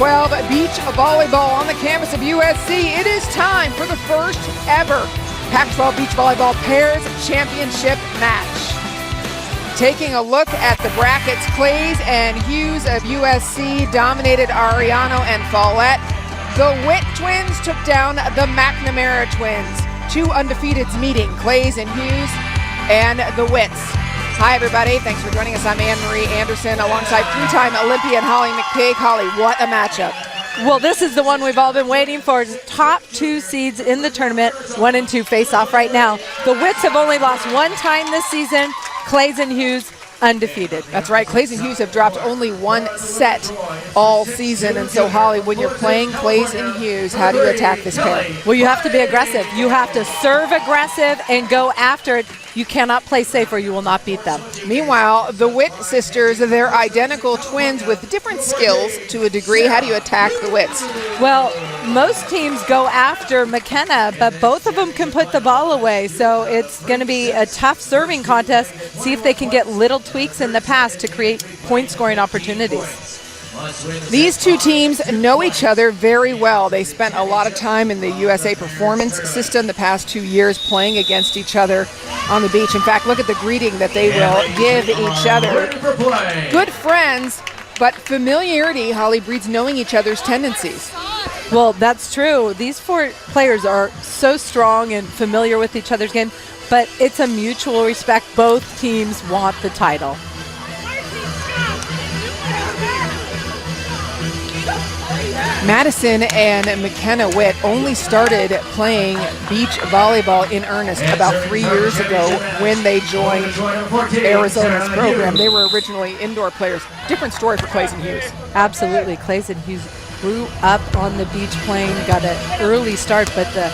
12 beach volleyball on the campus of USC. It is time for the first ever Pac-12 beach volleyball pairs championship match. Taking a look at the brackets, Claes and Hughes of USC dominated Ariano and Follett. The Witt twins took down the McNamara twins. Two undefeateds meeting, Claes and Hughes and the Witts. Hi everybody, thanks for joining us. I'm Anne-Marie Anderson alongside three-time Olympian Holly McPeak. Holly, what a matchup. Well, this is the one we've all been waiting for. Top two seeds in the tournament, 1 and 2 face off right now. The Witts have only lost one time this season. Claes and Hughes undefeated. That's right, Claes and Hughes have dropped only one set all season. And so, Holly, when you're playing Claes and Hughes, how do you attack this pair? Well, you have to be aggressive. You have to serve aggressive and go after it. You cannot play safe or you will not beat them. Meanwhile, the Witt sisters, they're identical twins with different skills to a degree. How do you attack the Witts? Well, most teams go after McKenna, but both of them can put the ball away. So it's going to be a tough serving contest. See if they can get little tweaks in the pass to create point scoring opportunities. These two teams know each other very well. They spent a lot of time in the USA Performance system the past 2 years playing against each other on the beach. In fact, look at the greeting that they will give each other. Good friends, but familiarity, Holly, breeds knowing each other's tendencies. Well, that's true. These four players are so strong and familiar with each other's game, but it's a mutual respect. Both teams want the title. Madison and McKenna Witt only started playing beach volleyball in earnest about 3 years ago when they joined Arizona's program. They were originally indoor players. Different story for Claes and Hughes. Absolutely. Claes and Hughes grew up on the beach playing, got an early start, but the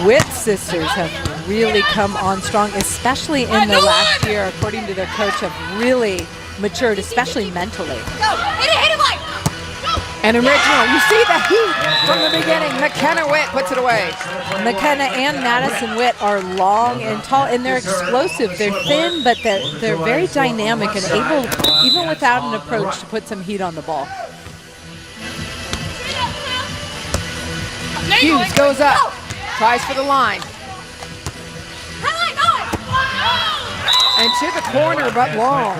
Witt sisters have really come on strong, especially in the last year, according to their coach, have really matured, especially mentally. And original, you see the heat from the beginning. McKenna Witt puts it away. McKenna and Madison Witt are long and tall, and they're explosive. They're thin, but they're very dynamic and able, even without an approach, to put some heat on the ball. Hughes goes up, tries for the line. And to the corner, but long.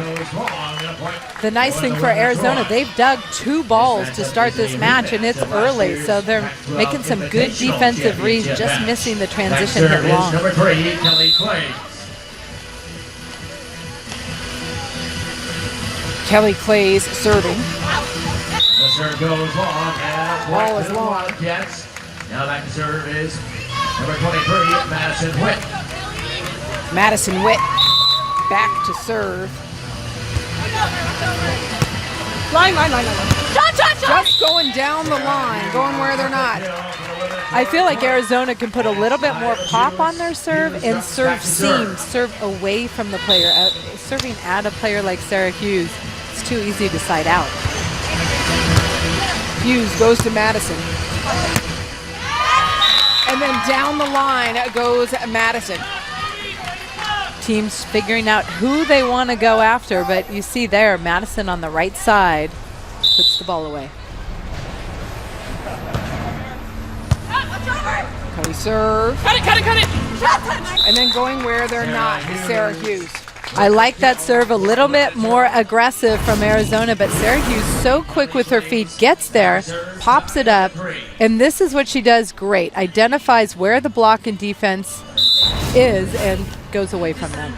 The nice thing for Arizona, they've dug 2 balls to start this match, and it's early, so they're making some good defensive reads, just missing the transition hit long. Number 3, Kelly Claes serving. The serve goes long, and ball is long. Yes. Now back to serve is number 23, Madison Witt. Madison Witt back to serve. Line. Just going down the line, going where they're not. I feel like Arizona can put a little bit more pop on their serve and serve seam, serve away from the player. Serving at a player like Sarah Hughes, it's too easy to side out. Hughes goes to Madison. And then down the line goes Madison. Teams figuring out who they want to go after, but you see there, Madison on the right side puts the ball away. Cody serve. Cut it! And then going where they're not is Sarah Hughes. I like that serve, a little bit more aggressive from Arizona, but Sarah Hughes so quick with her feet, gets there, pops it up, and this is what she does great. Identifies where the block and defense is and goes away from them.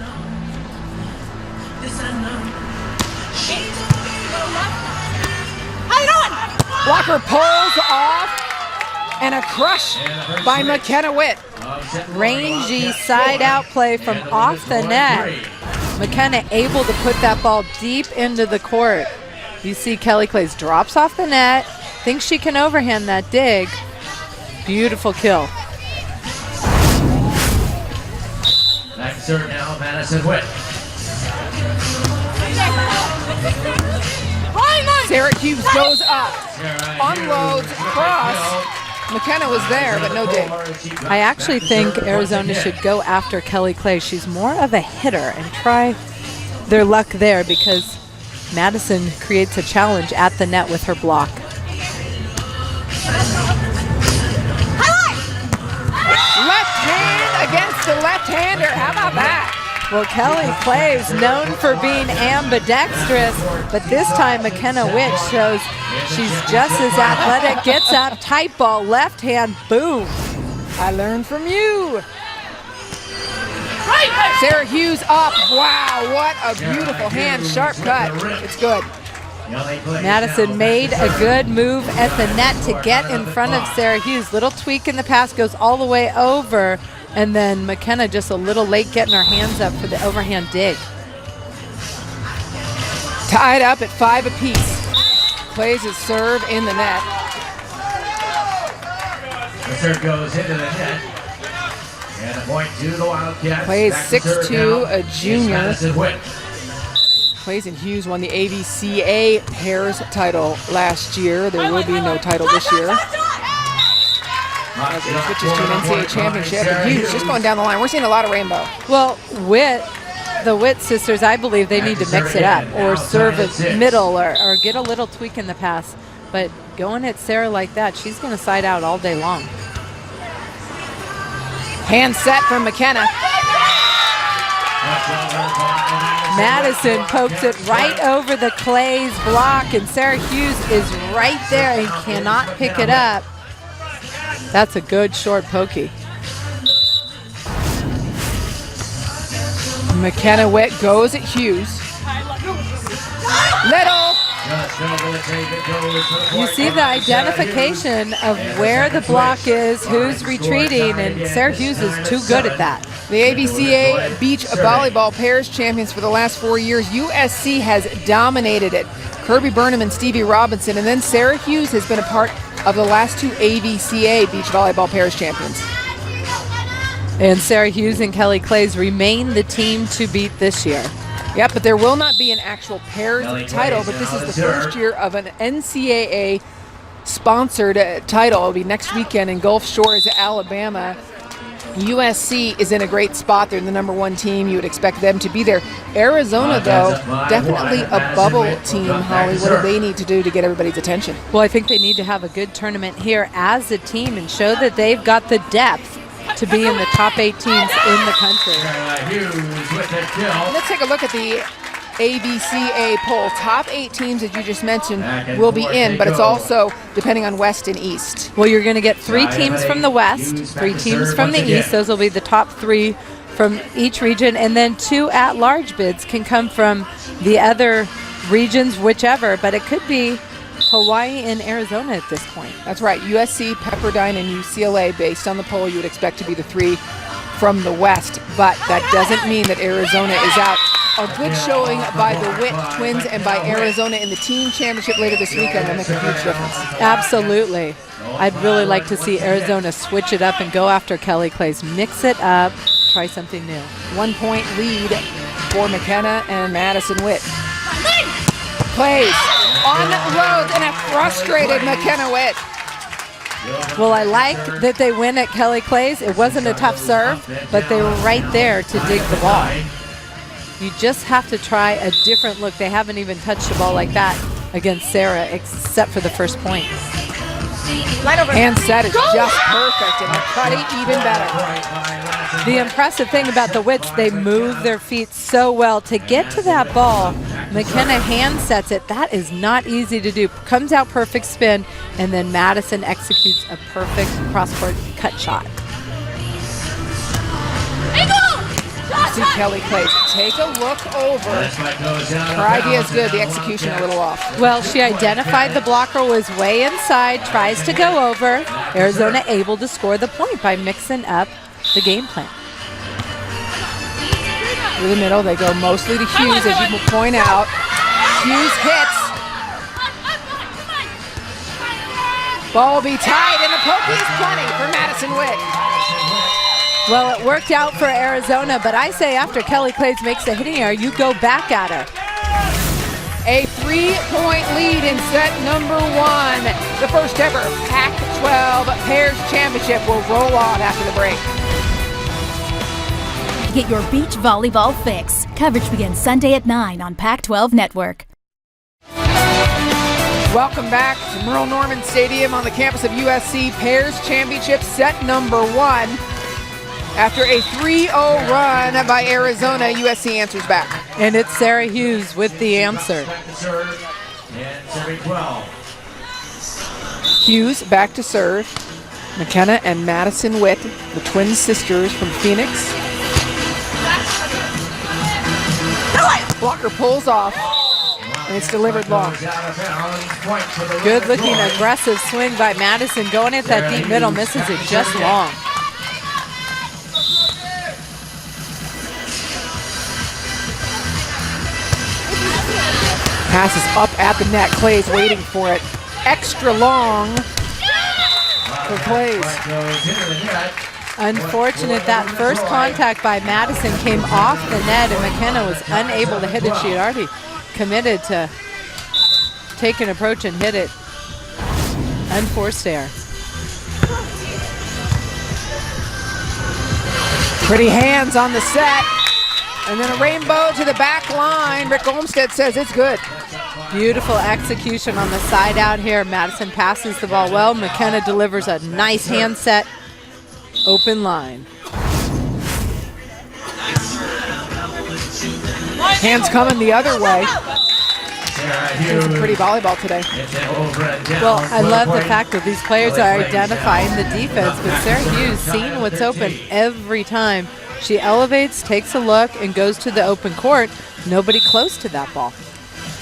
Blocker pulls off, and a crush by McKenna Witt. Rangy side out play from off the net. McKenna able to put that ball deep into the court. You see Kelly Claes drops off the net, thinks she can overhand that dig. Beautiful kill. Back to serve now, Madison Witt. Sarah Hughes goes up, unloads, cross. McKenna was there, but no dig. I actually think Arizona should go after Kelly Claes. She's more of a hitter and try their luck there because Madison creates a challenge at the net with her block. Well, Kelly Claes, known for being ambidextrous, but this time McKenna Witt shows she's just as athletic. Gets up, tight ball, left hand, boom. I learned from you. Sarah Hughes up. Wow, what a beautiful hand, sharp cut. It's good. Madison made a good move at the net to get in front of Sarah Hughes. Little tweak in the pass, goes all the way over, and then McKenna just a little late getting her hands up for the overhand dig. Tied up at 5 apiece. Claes' serve in the net. The serve goes into the net. And a point to the Wildcats. Claes 6'2", a junior. Witt. Claes and Hughes won the AVCA pairs title last year. There will be no title this year. As it switches to an NCAA championship. And Hughes just going down the line. We're seeing a lot of rainbow. Well, the Witt sisters, I believe they need to mix it up or serve it middle or get a little tweak in the pass. But going at Sarah like that, she's going to side out all day long. Hand set from McKenna. Madison pokes it right over the Claes block, and Sarah Hughes is right there and cannot pick it up. That's a good short pokey. McKenna Witt goes at Hughes. Little. You see the identification of where the block is, who's retreating, and Sarah Hughes is too good at that. The AVCA Beach Volleyball Pairs champions for the last 4 years. USC has dominated it. Kirby Burnham and Stevie Robinson, and then Sarah Hughes has been a part of the last 2 AVCA Beach Volleyball Pairs champions. And Sarah Hughes and Kelly Claes remain the team to beat this year. Yep, but there will not be an actual pairs title, but this is the first year of an NCAA sponsored title. It'll be next weekend in Gulf Shores, Alabama. USC is in a great spot. They're the #1 team. You would expect them to be there. Arizona, though, definitely a bubble team, Holly. What do they need to do to get everybody's attention? Well, I think they need to have a good tournament here as a team and show that they've got the depth to be in the top 8 teams in the country. Let's take a look at the AVCA poll. Top 8 teams that you just mentioned will be in, but it's also depending on West and East. Well, you're going to get 3 teams from the West, 3 teams from the East. Those will be the top 3 from each region, and then 2 at-large bids can come from the other regions, whichever, but it could be Hawaii and Arizona at this point. That's right. USC, Pepperdine, and UCLA, based on the poll, you would expect to be the 3 from the West, but that doesn't mean that Arizona is out. A good showing by the Witt twins and by Arizona in the team championship later this weekend will make a huge difference. Absolutely. I'd really like to see Arizona switch it up and go after Kelly Claes. Mix it up, try something new. 1-point lead for McKenna and Madison Witt. Claes on the road and a frustrated McKenna Witt. Well, I like that they win at Kelly Claes. It wasn't a tough serve, but they were right there to dig the ball. You just have to try a different look. They haven't even touched the ball like that against Sarah, except for the first point. Hand set is just perfect, and the cutting even better. The impressive thing about the Witts, they move their feet so well. To get to that ball, McKenna hand sets it. That is not easy to do. Comes out perfect spin, and then Madison executes a perfect cross-court cut shot. See Kelly Claes take a look over. Her idea is good, the execution a little off. Well, she identified the blocker was way inside, tries to go over. Arizona able to score the point by mixing up the game plan. Through the middle, they go mostly to Hughes, as you will point out. Hughes hits. Ball will be tied, and the pokey is plenty for Madison Witt. Well, it worked out for Arizona, but I say after Kelly Claes makes the hitting error, you go back at her. A 3-point lead in set number 1. The first ever Pac-12 Pairs Championship will roll on after the break. Get your beach volleyball fix. Coverage begins Sunday at 9 on Pac-12 Network. Welcome back to Merle Norman Stadium on the campus of USC Pairs Championship set number 1. After a 3-0 run by Arizona, USC answers back. And it's Sarah Hughes with the answer. Hughes back to serve. McKenna and Madison Witt, the twin sisters from Phoenix. Blocker pulls off, and it's delivered long. Good looking aggressive swing by Madison, going at that deep middle, misses it just long. Passes up at the net. Claes waiting for it. Extra long for Claes. Unfortunate that first contact by Madison came off the net and McKenna was unable to hit it. She had already committed to take an approach and hit it. Unforced error. Pretty hands on the set. And then a rainbow to the back line. Rick Olmsted says it's good. Beautiful execution on the side out here. Madison passes the ball well. McKenna delivers a nice hand set. Open line. Hands coming the other way. It's a pretty volleyball today. Well, I love the fact that these players are identifying the defense, but Sarah Hughes seeing what's open every time. She elevates, takes a look, and goes to the open court. Nobody close to that ball.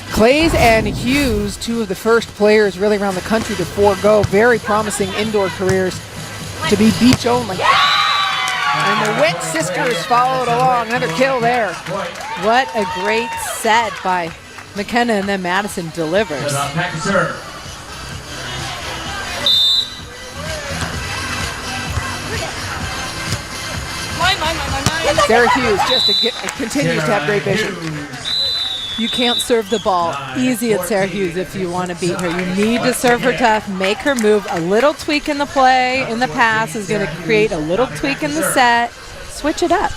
Claes and Hughes, two of the first players really around the country to forego very promising indoor careers to be beach only. And the Witt sisters followed along. Another kill there. What a great set by McKenna, and then Madison delivers. Sarah Hughes just continues to have great vision. You can't serve the ball easy at Sarah Hughes if you want to beat her. You need to serve her tough, make her move. A little tweak in the play, in the pass is going to create a little tweak in the set. Switch it up.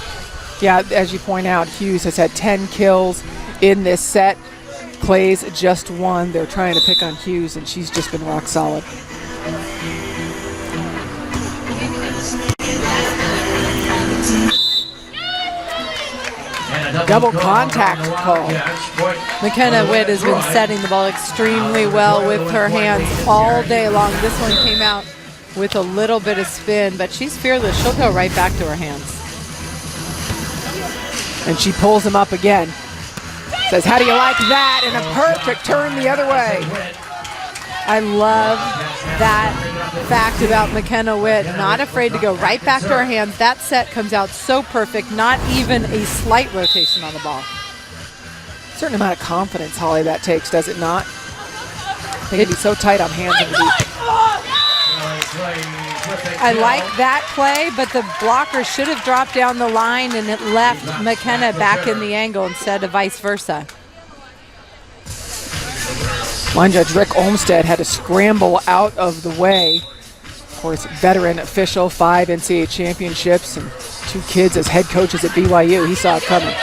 Yeah, as you point out, Hughes has had 10 kills in this set. Claes just won. They're trying to pick on Hughes, and she's just been rock solid. Double contact call. McKenna Witt has been setting the ball extremely well with her hands all day long. This one came out with a little bit of spin, but she's fearless. She'll go right back to her hands. And she pulls him up again. Says, how do you like that? And a perfect turn the other way. I love that fact about McKenna Witt, not afraid to go right back to her hands. That set comes out so perfect, not even a slight rotation on the ball. Certain amount of confidence, Holly, that takes, does it not? They can be so tight on hands and feet. I like that play, but the blocker should have dropped down the line and it left McKenna back in the angle instead of vice versa. Line judge Rick Olmsted had to scramble out of the way. Of course, veteran official, 5 NCAA championships and 2 kids as head coaches at BYU. He saw it coming.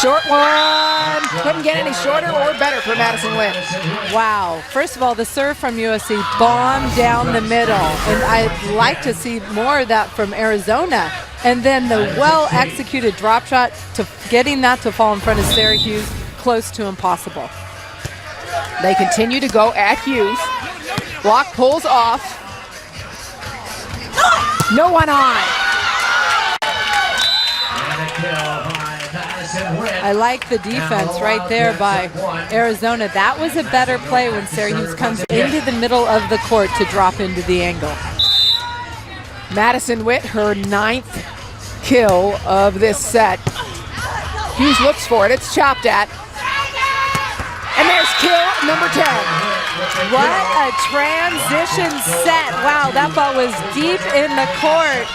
Short one. Couldn't get any shorter or better for Madison Witt. Wow. First of all, the serve from USC bombed down the middle. And I'd like to see more of that from Arizona. And then the well-executed drop shot to getting that to fall in front of Sarah Hughes, close to impossible. They continue to go at Hughes. Block pulls off. No one on. I like the defense right there by Arizona. That was a better play when Sarah Hughes comes into the middle of the court to drop into the angle. Madison Witt, her 9th kill of this set. Hughes looks for it. It's chopped at. And there's kill number 10. What a transition set. Wow, that ball was deep in the court.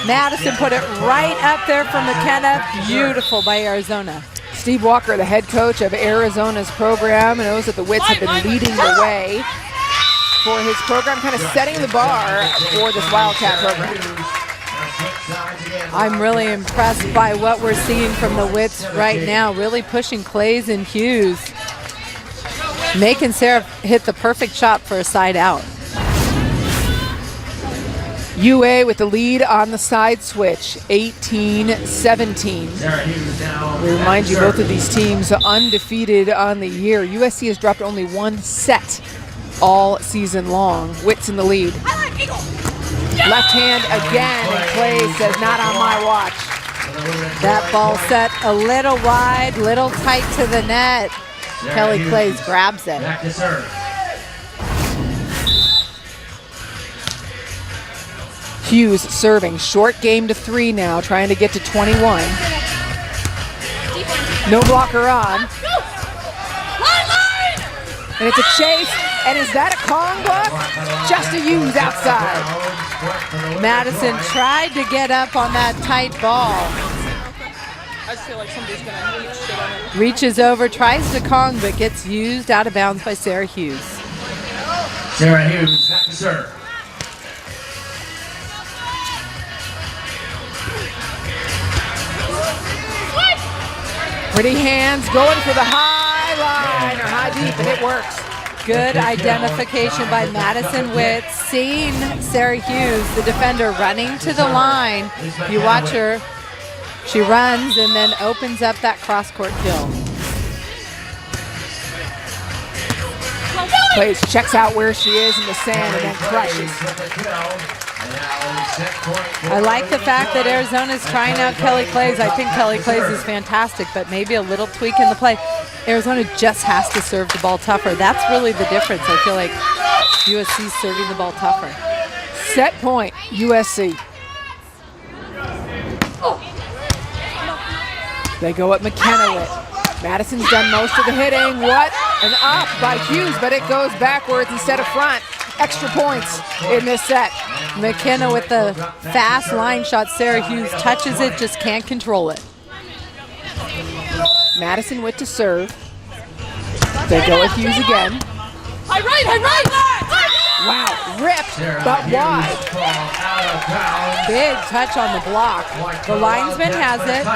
Madison put it right up there for McKenna. Beautiful by Arizona. Steve Walker, the head coach of Arizona's program, knows that the Witts have been leading the way for his program, kind of setting the bar for this Wildcat program. I'm really impressed by what we're seeing from the Witts right now, really pushing Claes and Hughes, making Sarah hit the perfect shot for a side out. UA with the lead on the side switch, 18-17. We remind you both of these teams undefeated on the year. USC has dropped only one set all season long. Witt's in the lead. Left hand again, and Claes says, not on my watch. That ball set a little wide, little tight to the net. Kelly Claes grabs it. Back to serve. Hughes serving, short game to 3 now, trying to get to 21. No blocker on. And it's a chase, and is that a Kong block? Just a Hughes outside. Madison tried to get up on that tight ball. I just feel like somebody's gonna reach shit on it. Reaches over, tries to Kong, but gets used out of bounds by Sarah Hughes. Sarah Hughes back to serve. Pretty hands going for the high line or high deep, and it works. Good identification by Madison Witt, seeing Sarah Hughes, the defender, running to the line. You watch her, she runs and then opens up that cross-court kill. Claes checks out where she is in the sand and then crushes. I like the fact that Arizona's trying out Kelly Claes. I think Kelly Claes is fantastic, but maybe a little tweak in the play. Arizona just has to serve the ball tougher. That's really the difference. I feel like USC's serving the ball tougher. Set point, USC. They go at McKenna. Madison's done most of the hitting. What an up by Hughes, but it goes backwards instead of front. Extra points in this set. McKenna with the fast line shot. Sarah Hughes touches it, just can't control it. Madison Witt to serve. They go with Hughes again. High right! Wow, ripped, but wide. Big touch on the block. The linesman has it.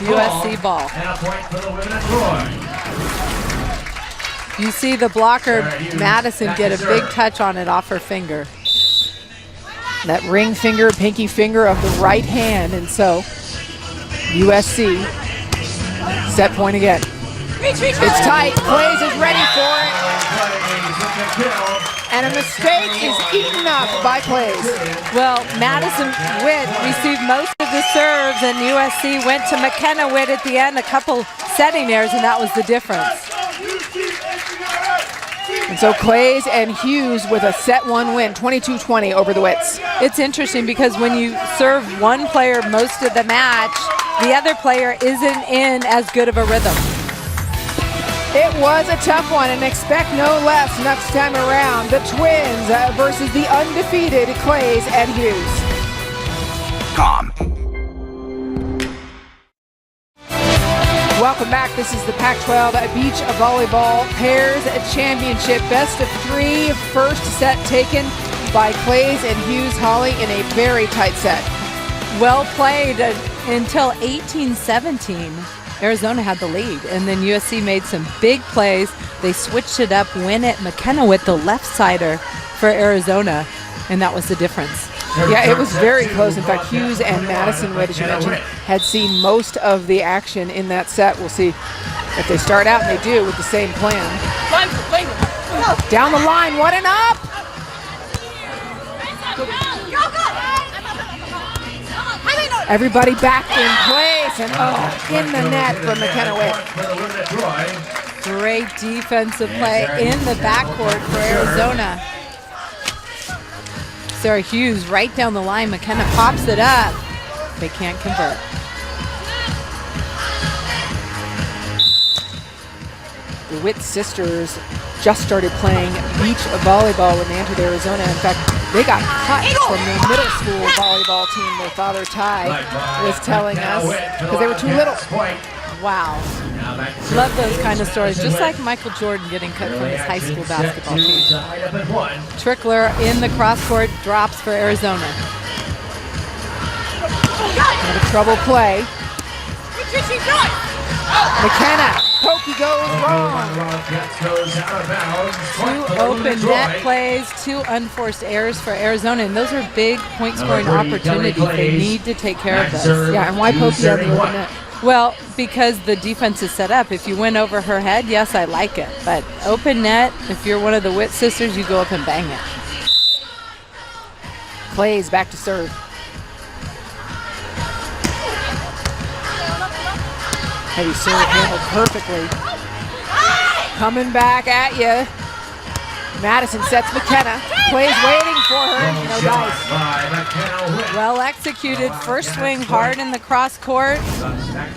USC ball. And a point for the women of Troy. You see the blocker, Madison, get a big touch on it off her finger. That ring finger, pinky finger of the right hand, and so USC set point again. It's tight. Claes is ready for it. And a mistake is eaten up by Claes. Well, Madison Witt received most of the serves, and USC went to McKenna Witt at the end, a couple setting errors, and that was the difference. And so Claes and Hughes with a set 1 win, 22-20 over the Witts. It's interesting because when you serve one player most of the match, the other player isn't in as good of a rhythm. It was a tough one, and expect no less next time around. The Twins versus the undefeated Claes and Hughes. Welcome back. This is the Pac-12 Beach Volleyball Pairs Championship. Best of 3, first set taken by Claes and Hughes. Holly, in a very tight set. Well played until 18-17. Arizona had the lead, and then USC made some big plays. They switched it up, win it. McKenna with the left-sider for Arizona, and that was the difference. Yeah, it was very close. In fact, Hughes and Madison Witt, as you mentioned, had seen most of the action in that set. We'll see if they start out, and they do, with the same plan. Down the line, what an up! Everybody back in place, and in the net for McKenna Witt. Great defensive play in the backcourt for Arizona. Sarah Hughes right down the line. McKenna pops it up. They can't convert. The Witt sisters just started playing beach volleyball when they entered Arizona. In fact, they got cut from the middle school volleyball team. Their father, Ty, was telling us because they were too little. Wow. Love those kind of stories. Just like Michael Jordan getting cut from his high school basketball team. Trickler in the cross-court drops for Arizona. Not a trouble play. McKenna pokey goes wrong. Two Two open net plays, two unforced errors for Arizona, and those are big point-scoring opportunities. They need to take care of those. Yeah, and why pokey on the open net? Well, because the defense is set up. If you went over her head, yes, I like it. But open net, if you're one of the Witt sisters, you go up and bang it. Claes back to serve. Heavy serve handled perfectly. Coming back at you. Madison sets McKenna. Claes waiting for her. No dice. Well executed. First swing hard in the cross court.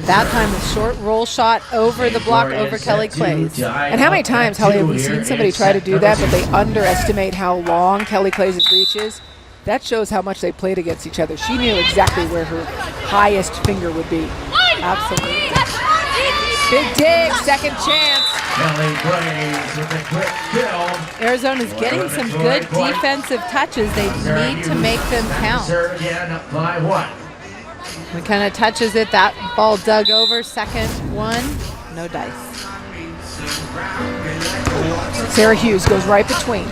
That time a short roll shot over the block over Kelly Claes. And how many times, Holly, have we seen somebody try to do that, but they underestimate how long Kelly Claes' reach is? That shows how much they played against each other. She knew exactly where her highest finger would be. Absolutely. Big dig, second chance. Kelly Claes with a quick kill. Arizona's getting some good defensive touches. They need to make them count. Serve again, up by 1. McKenna touches it. That ball dug over. Second one. No dice. Sarah Hughes goes right between.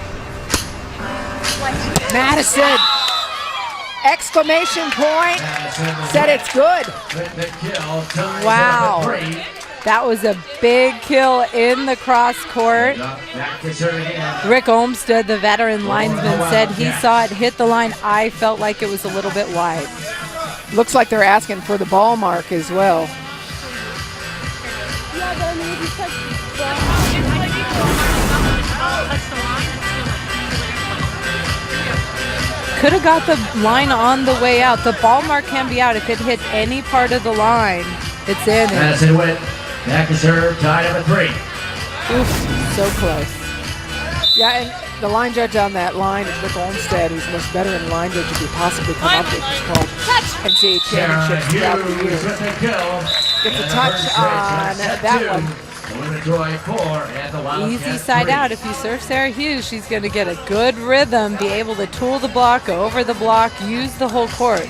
Madison! Exclamation point! Said it's good. Wow. That was a big kill in the cross court. Rick Olmsted, the veteran linesman, said he saw it hit the line. I felt like it was a little bit wide. Looks like they're asking for the ball mark as well. Could have got the line on the way out. The ball mark can be out. If it hit any part of the line, it's in. Madison Witt, back to serve, tie number 3. Oof, so close. Yeah, and the line judge on that line is Rick Olmsted, who's the most veteran line judge you could possibly come up with. It's called NCAA championships throughout the years. Gets a touch on that one. Easy side out. If you serve Sarah Hughes, she's going to get a good rhythm, be able to tool the block, go over the block, use the whole court.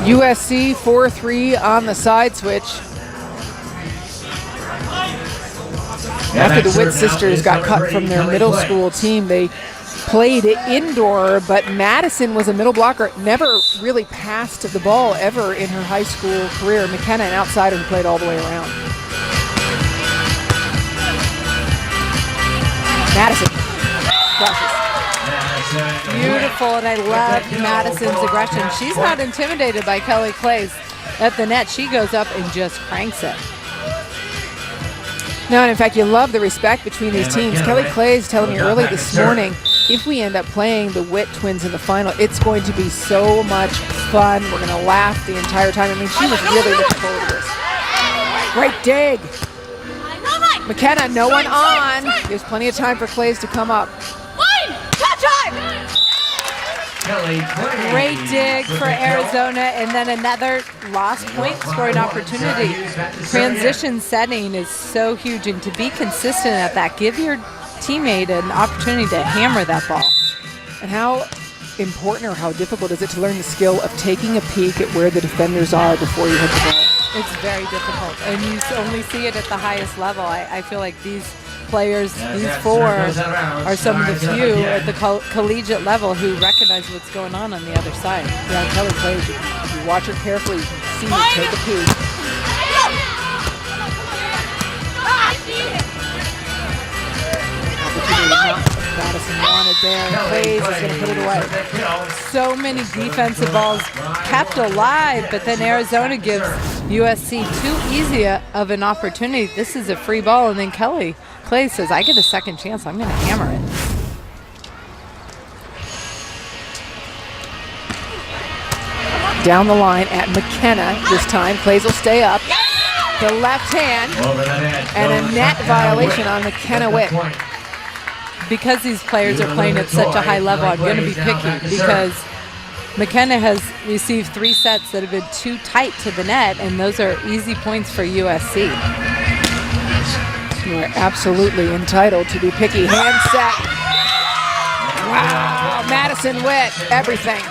USC 4-3 on the side switch. After the Witt sisters got cut from their middle school team, they played indoor, but Madison was a middle blocker, never really passed the ball ever in her high school career. McKenna, an outsider who played all the way around. Madison crushes. Beautiful, and I love Madison's aggression. She's not intimidated by Kelly Claes at the net. She goes up and just cranks it. No, and in fact, you love the respect between these teams. Kelly Claes telling me early this morning, if we end up playing the Witt twins in the final, it's going to be so much fun. We're going to laugh the entire time. I mean, she was really looking forward to this. Great dig. McKenna, no one on. There's plenty of time for Claes to come up. Great dig for Arizona, and then another lost point scoring opportunity. Transition setting is so huge, and to be consistent at that, give your teammate an opportunity to hammer that ball. And how important or how difficult is it to learn the skill of taking a peek at where the defenders are before you hit the ball? It's very difficult, and you only see it at the highest level. I feel like these players, these four, are some of the few at the collegiate level who recognize what's going on the other side. Yeah, Kelly Claes, if you watch her carefully, you can see her take a peek. Madison wanted there, and Claes is going to put it away. So many defensive balls kept alive, but then Arizona gives USC too easy of an opportunity. This is a free ball, and then Kelly Claes says, I get a second chance. I'm going to hammer it. Down the line at McKenna this time. Claes will stay up. The left hand, and a net violation on McKenna Witt. Because these players are playing at such a high level, I'm going to be picky because McKenna has received 3 sets that have been too tight to the net, and those are easy points for USC. You are absolutely entitled to be picky. Hand set. Wow, Madison Witt, everything.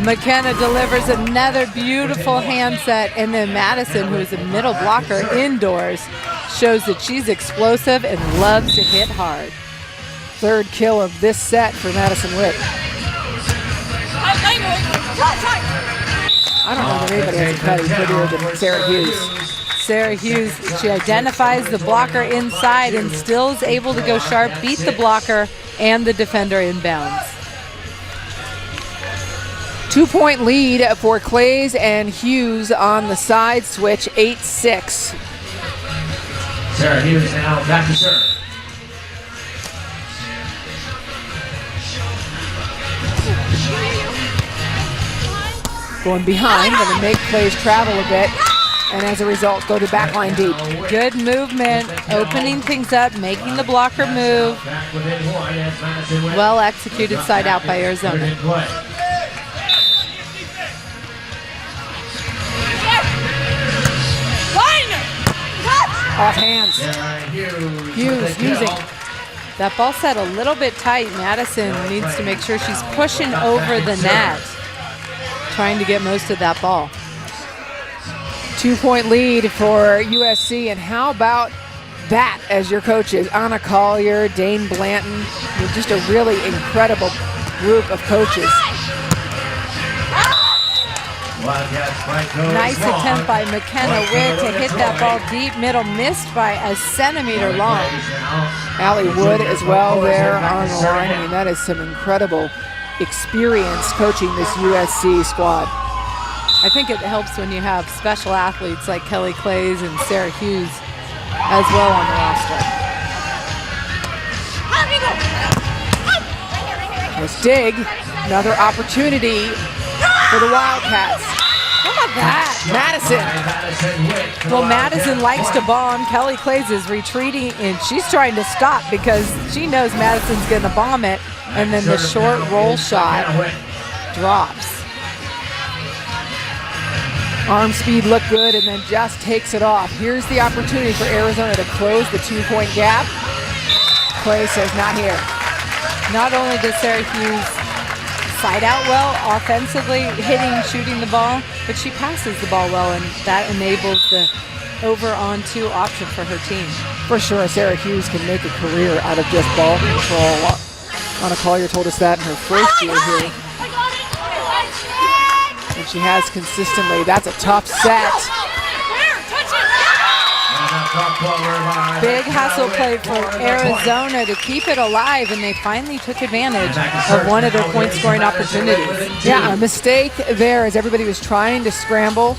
McKenna delivers another beautiful handset, and then Madison, who is a middle blocker indoors, shows that she's explosive and loves to hit hard. Third kill of this set for Madison Witt. I don't know if anybody has a cutty prettier than Sarah Hughes. Sarah Hughes, she identifies the blocker inside and still is able to go sharp, beat the blocker and the defender inbounds. 2-point lead for Claes and Hughes on the side switch, 8-6. Sarah Hughes now back to serve. Going behind, going to make Claes travel a bit, and as a result, go to backline deep. Good movement, opening things up, making the blocker move. Well executed side out by Arizona. Off hands. Hughes using. That ball set a little bit tight. Madison needs to make sure she's pushing over the net, trying to get most of that ball. 2-point lead for USC, and how about that as your coaches? Anna Collier, Dane Blanton, just a really incredible group of coaches. Nice attempt by McKenna Witt to hit that ball deep middle, missed by a centimeter long. Allie Wood as well there on the line. I mean, that is some incredible experience coaching this USC squad. I think it helps when you have special athletes like Kelly Claes and Sarah Hughes as well on the roster. Let's dig. Another opportunity for the Wildcats. How about that? Madison. Well, Madison likes to bomb. Kelly Claes is retreating, and she's trying to stop because she knows Madison's going to bomb it, and then the short roll shot drops. Arm speed looked good and then just takes it off. Here's the opportunity for Arizona to close the 2-point gap. Clay says not here. Not only does Sarah Hughes side out well offensively, shooting the ball, but she passes the ball well, and that enables the over-on-2 option for her team. For sure, Sarah Hughes can make a career out of just ball control. Anna Collier told us that in her first year here. And she has consistently. That's a tough set. Big hustle play for Arizona to keep it alive, and they finally took advantage of one of their point scoring opportunities. Yeah, a mistake there as everybody was trying to scramble.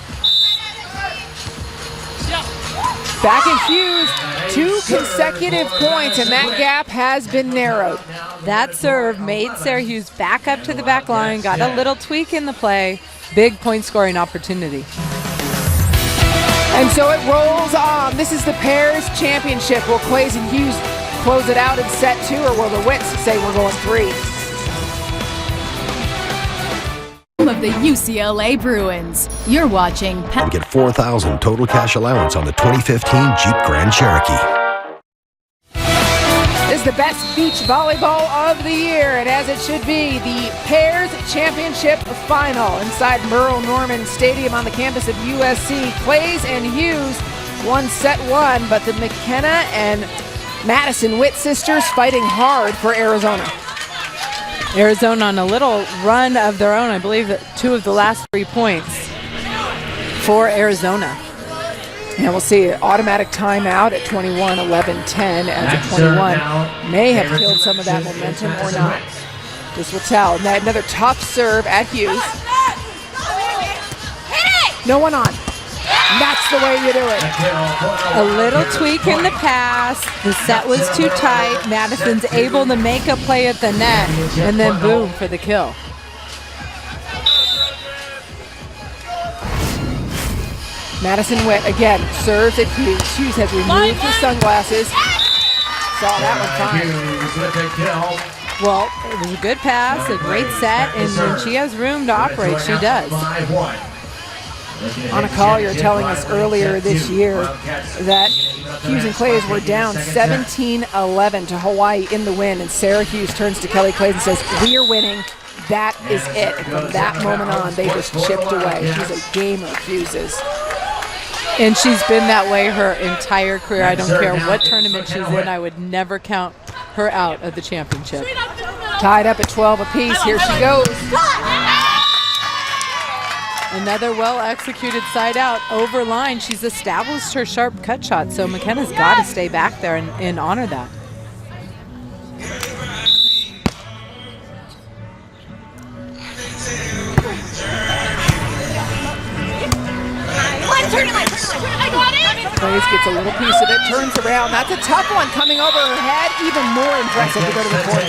Back in Hughes, 2 consecutive points, and that gap has been narrowed. That serve made Sarah Hughes back up to the back line, got a little tweak in the play, big point scoring opportunity. And so it rolls on. This is the pairs championship. Will Claes and Hughes close it out in set 2, or will the Witts say we're going 3? Of the UCLA Bruins. You're watching Get $4,000 total cash allowance on the 2015 Jeep Grand Cherokee. This is the best beach volleyball of the year, and as it should be, the pairs championship final inside Merle Norman Stadium on the campus of USC. Claes and Hughes won set 1, but the McKenna and Madison Witt sisters fighting hard for Arizona. Arizona on a little run of their own. I believe that 2 of the last 3 points for Arizona. And we'll see an automatic timeout at 21, 11, 10 as a 21 may have killed some of that momentum or not. This will tell. And another tough serve at Hughes. No one on. That's the way you do it. A little tweak in the pass. The set was too tight. Madison's able to make a play at the net, and then boom for the kill. Madison Witt again serves at Hughes. Hughes has removed his sunglasses. Saw that one fine. Well, it was a good pass, a great set, and when she has room to operate, she does. Anna Collier telling us earlier this year that Hughes and Claes were down 17-11 to Hawaii in the win, and Sarah Hughes turns to Kelly Claes and says, "We are winning. that is it. And from that moment on, they just chipped away. She's a gamer, Hughes. And she's been that way her entire career. I don't care what tournament she's in. I would never count her out of the championship. Tied up at 12 apiece. Here she goes. Another well-executed side out over line. She's established her sharp cut shot, so McKenna's got to stay back there and honor that. Claes gets a little piece of it, turns around. That's a tough one coming over her head. Even more impressive to go to the court.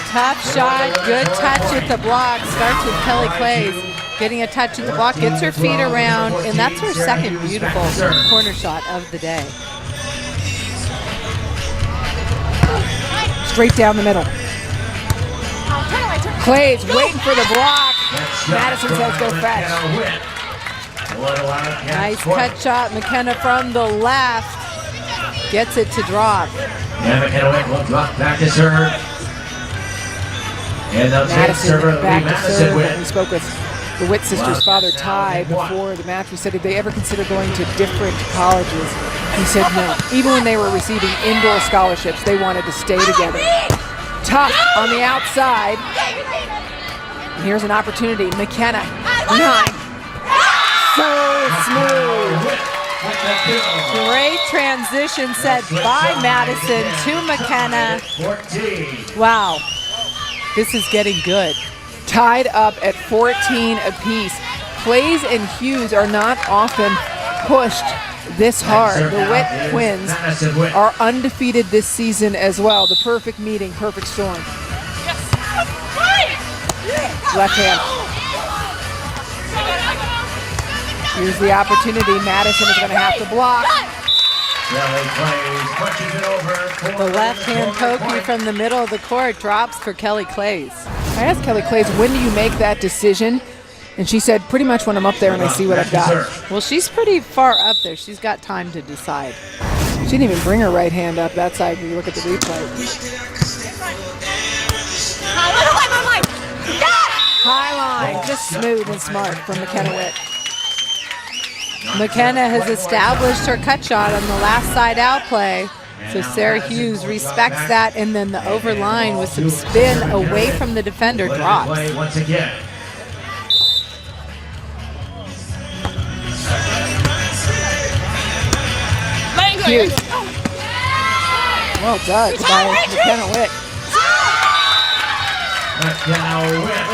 Tough shot, good touch with the block. Starts with Kelly Claes. Getting a touch at the block, gets her feet around, and that's her second beautiful corner shot of the day. Straight down the middle. Claes waiting for the block. Madison says go fetch. Nice cut shot, McKenna from the left. Gets it to drop. And McKenna Witt will drop back to serve. And they'll take server back to Madison serve. Witt. We spoke with the Witt sisters' father, Ty, before the match. We said, did they ever consider going to different colleges? He said no. Even when they were receiving indoor scholarships, they wanted to stay together. Tough on the outside. And here's an opportunity. McKenna behind. So smooth. Great transition set by Madison to McKenna. Wow, this is getting good. Tied up at 14 apiece. Claes and Hughes are not often pushed this hard. The Witt twins are undefeated this season as well. The perfect meeting, perfect storm. Left hand. Here's the opportunity. Madison is going to have to block. The left hand pokey from the middle of the court drops for Kelly Claes. I asked Kelly Claes, when do you make that decision? And she said, pretty much when I'm up there and I see what I've got. Well, she's pretty far up there. She's got time to decide. She didn't even bring her right hand up that side when you look at the replay. High line, just smooth and smart from McKenna Witt. McKenna has established her cut shot on the last side out play. So Sarah Hughes respects that, and then the overline with some spin away from the defender drops. Once again. Hughes. Well done by McKenna Witt.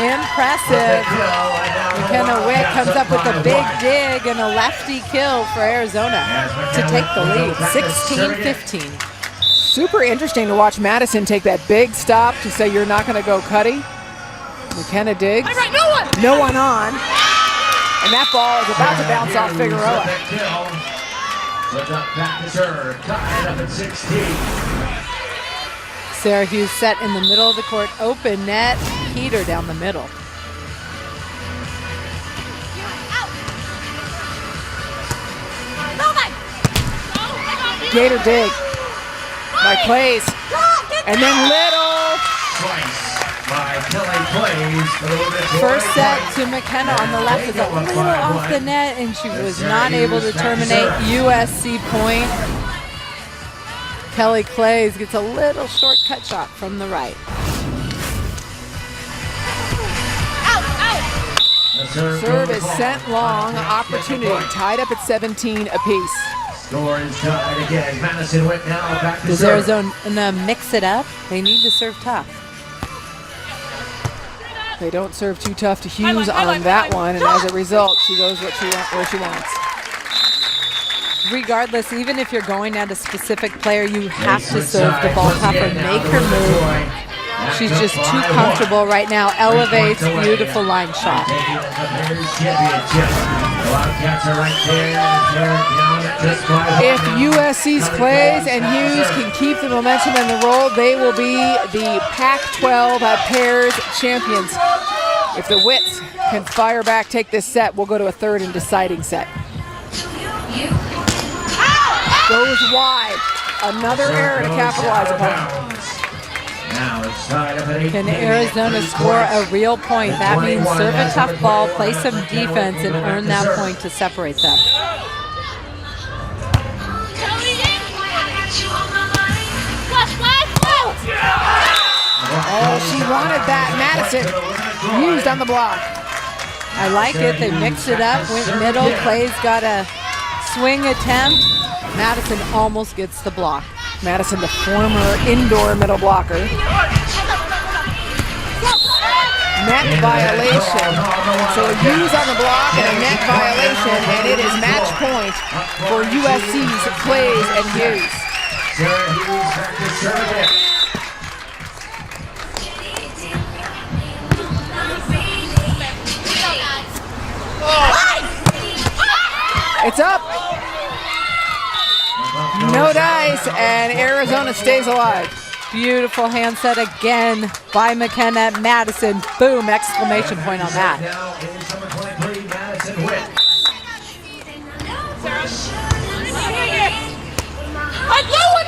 Impressive. McKenna Witt comes up with a big dig and a lefty kill for Arizona to take the lead, 16-15. Super interesting to watch Madison take that big stop to say you're not going to go Cuddy. McKenna digs. No one on. And that ball is about to bounce off Figueroa. Sarah Hughes set in the middle of the court, open net, heater down the middle. Gator dig by Claes. And then Little. First set to McKenna on the left is a little off the net, and she was not able to terminate. USC point. Kelly Claes gets a little short cut shot from the right. Serve is sent long. Opportunity tied up at 17 apiece. Score is tied again. Madison Witt now back to Does serve. Arizona mix it up? They need to serve tough. They don't serve too tough to Hughes on that one, and as a result, she goes where she wants. Regardless, even if you're going at a specific player, you have to serve the ball tough and make her move. She's just too comfortable right now. Elevates, beautiful line shot. If USC's Claes and Hughes can keep the momentum and the roll, they will be the Pac-12 pairs champions. If the Witts can fire back, take this set, we'll go to a third and deciding set. Goes wide. Another error to capitalize upon. Now it's Can Arizona score a real point? That means serve a tough ball, play some defense, and earn that point to separate them. Oh, she wanted that. Madison used on the block. I like it. They mixed it up, went middle. Claes got a swing attempt. Madison almost gets the block. Madison, the former indoor middle blocker. Net violation. So a use on the block and a net violation, and it is match point for USC's Claes and Hughes. Sarah Hughes back to serve it. It's up. No dice, and Arizona stays alive. Beautiful hand set again by McKenna. Madison, boom, exclamation point on that. Now is number 23, Madison Witt.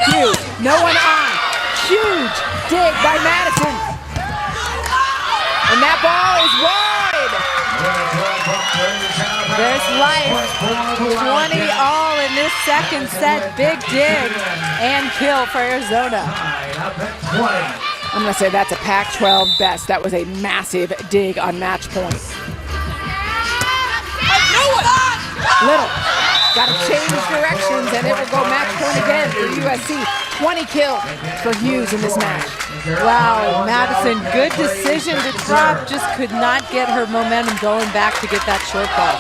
Huge. No one on. Huge dig by Madison. And that ball is wide. There's life. 20 all in this second set. Big dig and kill for Arizona. I'm going to say that's a Pac-12 best. That was a massive dig on match point. Little. Got to change directions, and it will go match point again for USC. 20 kill for Hughes in this match. Wow, Madison, good decision to drop. Just could not get her momentum going back to get that short ball.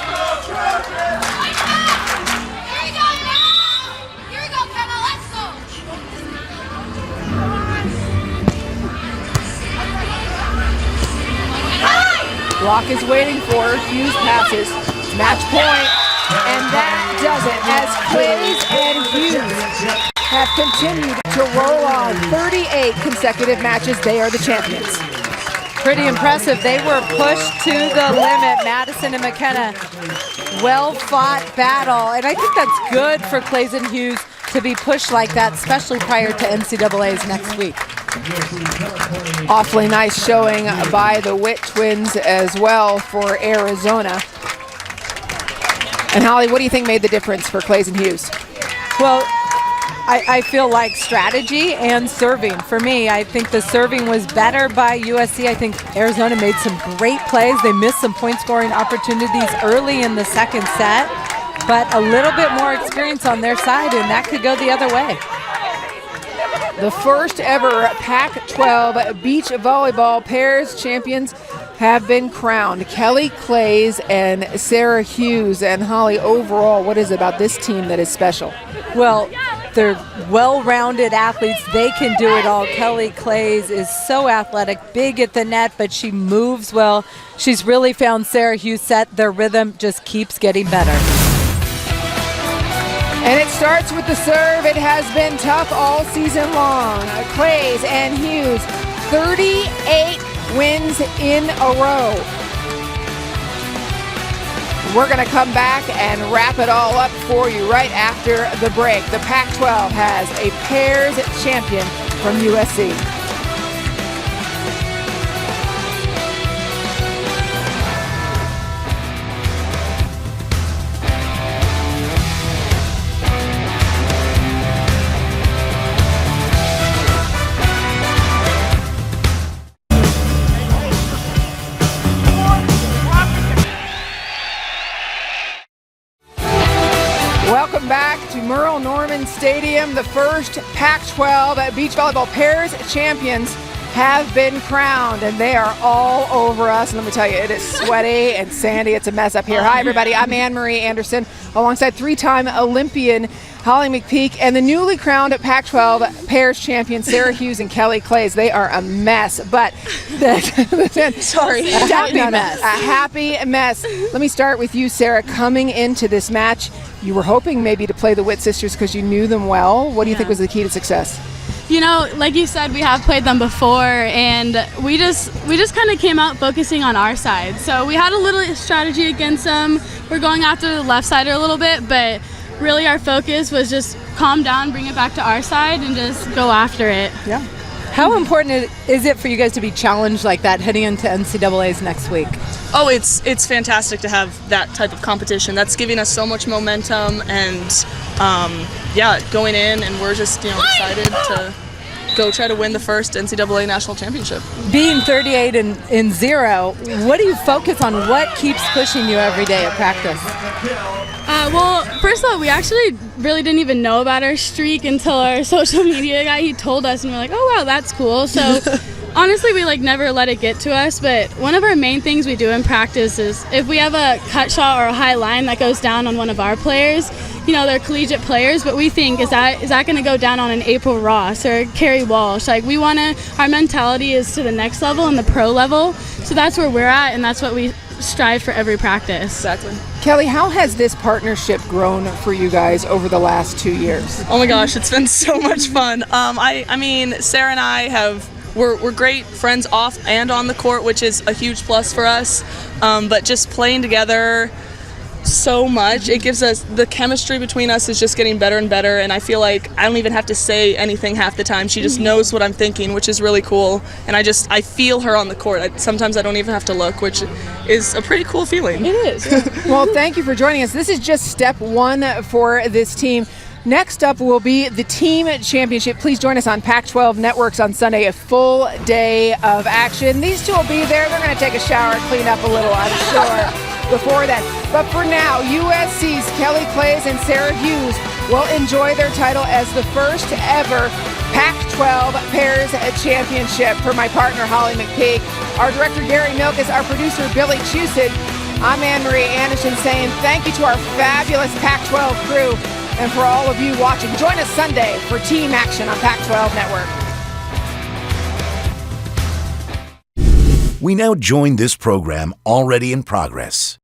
Block is waiting for her. Hughes passes. Match point. And that does it as Claes and Hughes have continued to roll on 38 consecutive matches. They are the champions. Pretty impressive. They were pushed to the limit. Madison and McKenna, well-fought battle. And I think that's good for Claes and Hughes to be pushed like that, especially prior to NCAA's next week. Awfully nice showing by the Witt twins as well for Arizona. And Holly, what do you think made the difference for Claes and Hughes? Well, I feel like strategy and serving. For me, I think the serving was better by USC. I think Arizona made some great plays. They missed some point scoring opportunities early in the second set, but a little bit more experience on their side, and that could go the other way. The first ever Pac-12 beach volleyball pairs champions have been crowned. Kelly Claes and Sarah Hughes. And Holly, overall, what is it about this team that is special? Well, they're well-rounded athletes. They can do it all. Kelly Claes is so athletic, big at the net, but she moves well. She's really found Sarah Hughes set. Their rhythm just keeps getting better. And it starts with the serve. It has been tough all season long. Claes and Hughes, 38 wins in a row. We're going to come back and wrap it all up for you right after the break. The Pac-12 has a pairs champion from USC. Welcome back to Merle Norman Stadium. The first Pac-12 beach volleyball pairs champions have been crowned, and they are all over us. And let me tell you, it is sweaty and sandy. It's a mess up here. Hi, everybody. I'm Anne-Marie Anderson, alongside three-time Olympian Holly McPeak and the newly crowned Pac-12 pairs champions Sarah Hughes and Kelly Claes. They are a mess, but Sorry, a happy mess. Let me start with you, Sarah. Coming into this match, you were hoping maybe to play the Witt sisters because you knew them well. What do you think was the key to success? You know, like you said, we have played them before, and we just kind of came out focusing on our side. So we had a little strategy against them. We're going after the left sider a little bit, but really our focus was just calm down, bring it back to our side, and just go after it. Yeah. How important is it for you guys to be challenged like that heading into NCAAs next week? Oh, it's fantastic to have that type of competition. That's giving us so much momentum, and going in, and we're just excited to go try to win the first NCAA national championship. Being 38 and 0, what do you focus on? What keeps pushing you every day at practice? Well, first of all, we actually really didn't even know about our streak until our social media guy, he told us, and we're like, oh wow, that's cool. So honestly, we never let it get to us, but one of our main things we do in practice is if we have a cut shot or a high line that goes down on one of our players, they're collegiate players, but we think, is that going to go down on an April Ross or Carrie Walsh? Our mentality is to the next level and the pro level, so that's where we're at, and that's what we strive for every practice. Exactly. Kelly, how has this partnership grown for you guys over the last 2 years? Oh my gosh, it's been so much fun. I mean, Sarah and I we're great friends off and on the court, which is a huge plus for us. But just playing together so much, it gives us, the chemistry between us is just getting better and better, and I feel like I don't even have to say anything half the time. She just knows what I'm thinking, which is really cool, and I feel her on the court. Sometimes I don't even have to look, which is a pretty cool feeling. It is. Yeah. Well, thank you for joining us. This is just step one for this team. Next up will be the team championship. Please join us on Pac-12 Networks on Sunday, a full day of action. These two will be there. They're going to take a shower and clean up a little, I'm sure, before that. But for now, USC's Kelly Claes and Sarah Hughes will enjoy their title as the first ever Pac-12 Pairs Championship. For my partner, Holly McPeak, our director, Gary Milkus, our producer, Billy Chusett, I'm Anne-Marie Anderson saying thank you to our fabulous Pac-12 crew. And for all of you watching, join us Sunday for team action on Pac-12 Network. We now join this program already in progress.